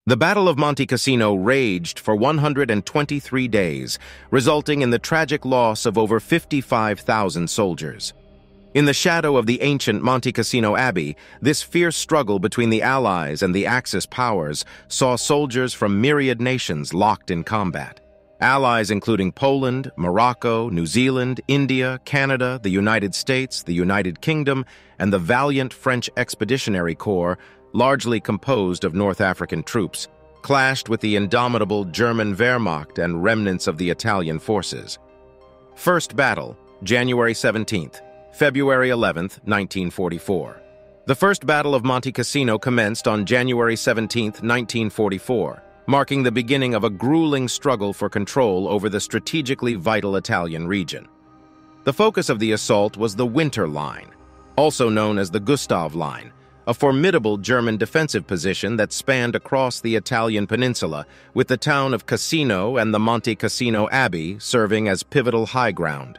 The Battle of Monte Cassino raged for 123 days, resulting in the tragic loss of over 55,000 soldiers. In the shadow of the ancient Monte Cassino Abbey, this fierce struggle between the Allies and the Axis powers saw soldiers from myriad nations locked in combat. Allies including Poland, Morocco, New Zealand, India, Canada, the United States, the United Kingdom, and the valiant French Expeditionary Corps, largely composed of North African troops, clashed with the indomitable German Wehrmacht and remnants of the Italian forces. First battle, January 17th, February 11th, 1944. The First Battle of Monte Cassino commenced on January 17, 1944, marking the beginning of a grueling struggle for control over the strategically vital Italian region. The focus of the assault was the Winter Line, also known as the Gustav Line, a formidable German defensive position that spanned across the Italian peninsula, with the town of Cassino and the Monte Cassino Abbey serving as pivotal high ground.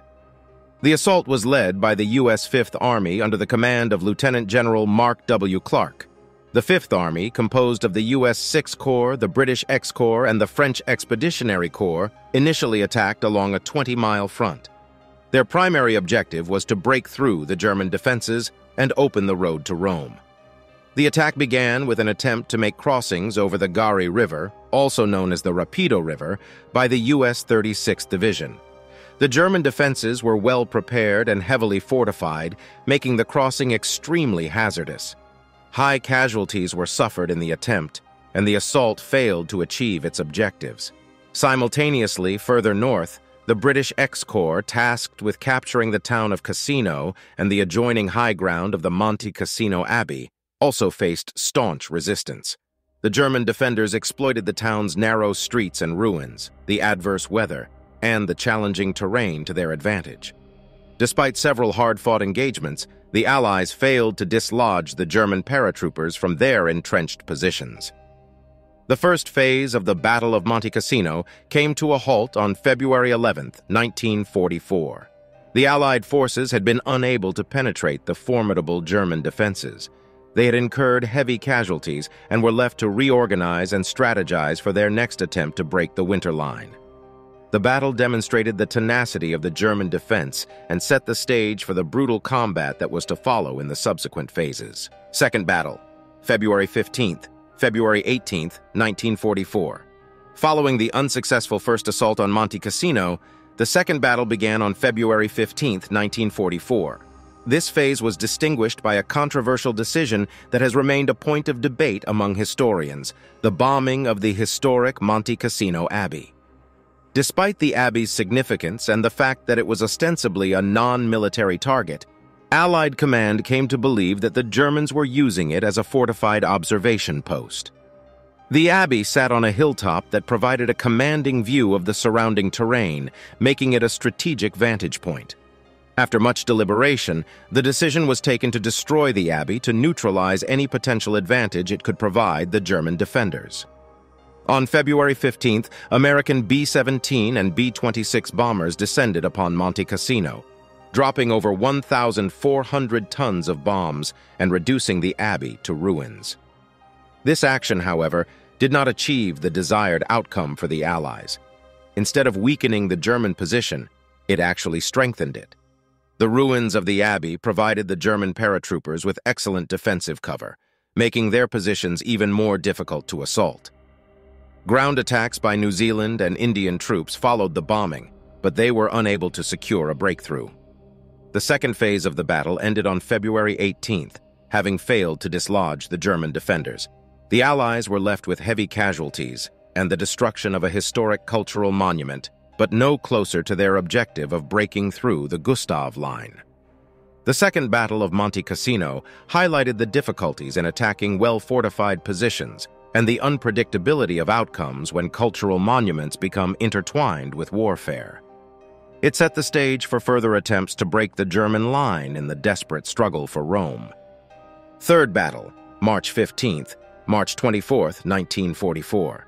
The assault was led by the U.S. Fifth Army under the command of Lieutenant General Mark W. Clark. The Fifth Army, composed of the U.S. Sixth Corps, the British X Corps, and the French Expeditionary Corps, initially attacked along a 20-mile front. Their primary objective was to break through the German defenses and open the road to Rome. The attack began with an attempt to make crossings over the Gari River, also known as the Rapido River, by the U.S. 36th Division. The German defenses were well prepared and heavily fortified, making the crossing extremely hazardous. High casualties were suffered in the attempt, and the assault failed to achieve its objectives. Simultaneously, further north, the British X Corps, tasked with capturing the town of Cassino and the adjoining high ground of the Monte Cassino Abbey, also faced staunch resistance. The German defenders exploited the town's narrow streets and ruins, the adverse weather, and the challenging terrain to their advantage. Despite several hard-fought engagements, the Allies failed to dislodge the German paratroopers from their entrenched positions. The first phase of the Battle of Monte Cassino came to a halt on February 11, 1944. The Allied forces had been unable to penetrate the formidable German defenses. They had incurred heavy casualties and were left to reorganize and strategize for their next attempt to break the Winter Line. The battle demonstrated the tenacity of the German defense and set the stage for the brutal combat that was to follow in the subsequent phases. Second battle, February 15th, February 18th, 1944. Following the unsuccessful first assault on Monte Cassino, the second battle began on February 15th, 1944. This phase was distinguished by a controversial decision that has remained a point of debate among historians: the bombing of the historic Monte Cassino Abbey. Despite the Abbey's significance and the fact that it was ostensibly a non-military target, Allied command came to believe that the Germans were using it as a fortified observation post. The Abbey sat on a hilltop that provided a commanding view of the surrounding terrain, making it a strategic vantage point. After much deliberation, the decision was taken to destroy the Abbey to neutralize any potential advantage it could provide the German defenders. On February 15th, American B-17 and B-26 bombers descended upon Monte Cassino, dropping over 1,400 tons of bombs and reducing the Abbey to ruins. This action, however, did not achieve the desired outcome for the Allies. Instead of weakening the German position, it actually strengthened it. The ruins of the Abbey provided the German paratroopers with excellent defensive cover, making their positions even more difficult to assault. Ground attacks by New Zealand and Indian troops followed the bombing, but they were unable to secure a breakthrough. The second phase of the battle ended on February 18th, having failed to dislodge the German defenders. The Allies were left with heavy casualties and the destruction of a historic cultural monument, but no closer to their objective of breaking through the Gustav Line. The Second Battle of Monte Cassino highlighted the difficulties in attacking well-fortified positions and the unpredictability of outcomes when cultural monuments become intertwined with warfare. It set the stage for further attempts to break the German line in the desperate struggle for Rome. Third Battle, March 15th, March 24th, 1944.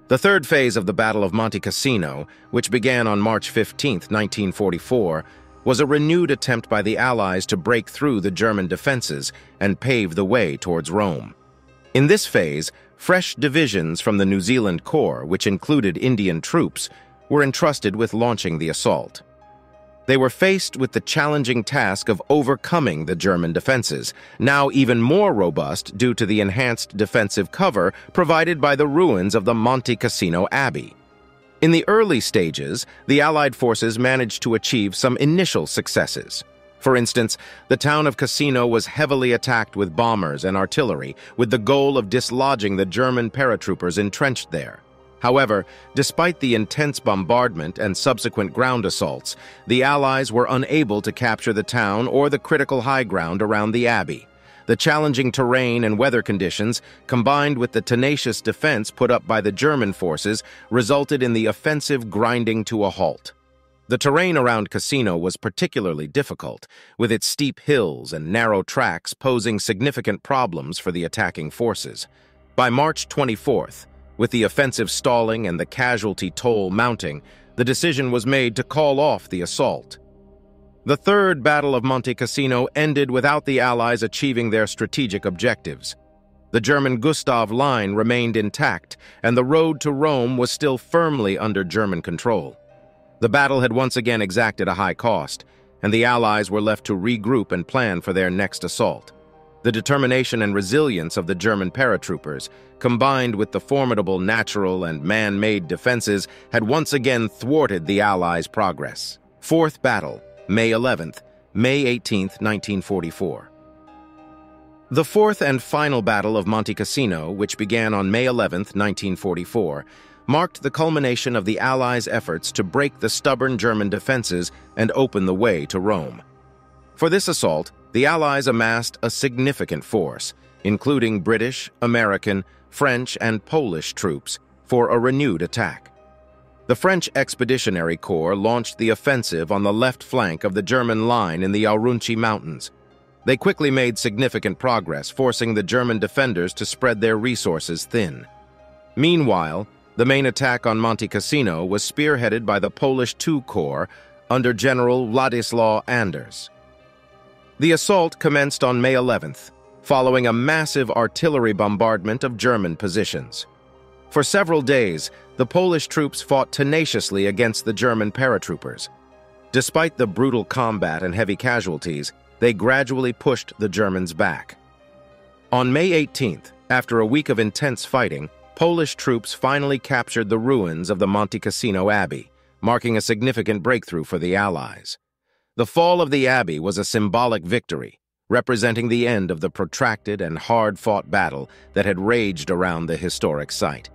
The third phase of the Battle of Monte Cassino, which began on March 15, 1944, was a renewed attempt by the Allies to break through the German defenses and pave the way towards Rome. In this phase, fresh divisions from the New Zealand Corps, which included Indian troops, were entrusted with launching the assault. They were faced with the challenging task of overcoming the German defenses, now even more robust due to the enhanced defensive cover provided by the ruins of the Monte Cassino Abbey. In the early stages, the Allied forces managed to achieve some initial successes. For instance, the town of Cassino was heavily attacked with bombers and artillery, with the goal of dislodging the German paratroopers entrenched there. However, despite the intense bombardment and subsequent ground assaults, the Allies were unable to capture the town or the critical high ground around the abbey. The challenging terrain and weather conditions, combined with the tenacious defense put up by the German forces, resulted in the offensive grinding to a halt. The terrain around Cassino was particularly difficult, with its steep hills and narrow tracks posing significant problems for the attacking forces. By March 24th, with the offensive stalling and the casualty toll mounting, the decision was made to call off the assault. The Third Battle of Monte Cassino ended without the Allies achieving their strategic objectives. The German Gustav Line remained intact, and the road to Rome was still firmly under German control. The battle had once again exacted a high cost, and the Allies were left to regroup and plan for their next assault. The determination and resilience of the German paratroopers, combined with the formidable natural and man-made defenses, had once again thwarted the Allies' progress. Fourth Battle, May 11th, May 18th, 1944. The fourth and final Battle of Monte Cassino, which began on May 11th, 1944, marked the culmination of the Allies' efforts to break the stubborn German defenses and open the way to Rome. For this assault, the Allies amassed a significant force, including British, American, French, and Polish troops, for a renewed attack. The French Expeditionary Corps launched the offensive on the left flank of the German line in the Aurunci Mountains. They quickly made significant progress, forcing the German defenders to spread their resources thin. Meanwhile, the main attack on Monte Cassino was spearheaded by the Polish II Corps under General Władysław Anders. The assault commenced on May 11th, following a massive artillery bombardment of German positions. For several days, the Polish troops fought tenaciously against the German paratroopers. Despite the brutal combat and heavy casualties, they gradually pushed the Germans back. On May 18th, after a week of intense fighting, Polish troops finally captured the ruins of the Monte Cassino Abbey, marking a significant breakthrough for the Allies. The fall of the Abbey was a symbolic victory, representing the end of the protracted and hard-fought battle that had raged around the historic site.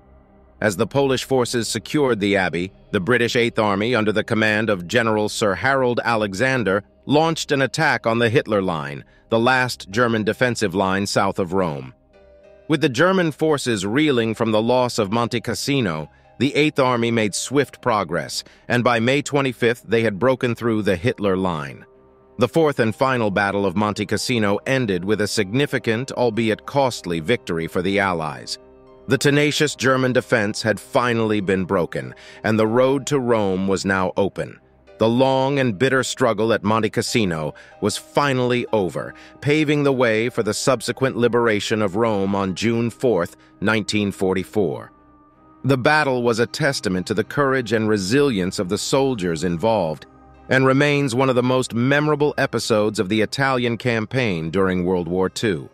As the Polish forces secured the Abbey, the British Eighth Army, under the command of General Sir Harold Alexander, launched an attack on the Hitler Line, the last German defensive line south of Rome. With the German forces reeling from the loss of Monte Cassino, the Eighth Army made swift progress, and by May 25th they had broken through the Hitler Line. The fourth and final Battle of Monte Cassino ended with a significant, albeit costly, victory for the Allies. The tenacious German defense had finally been broken, and the road to Rome was now open. The long and bitter struggle at Monte Cassino was finally over, paving the way for the subsequent liberation of Rome on June 4, 1944. The battle was a testament to the courage and resilience of the soldiers involved, and remains one of the most memorable episodes of the Italian campaign during World War II.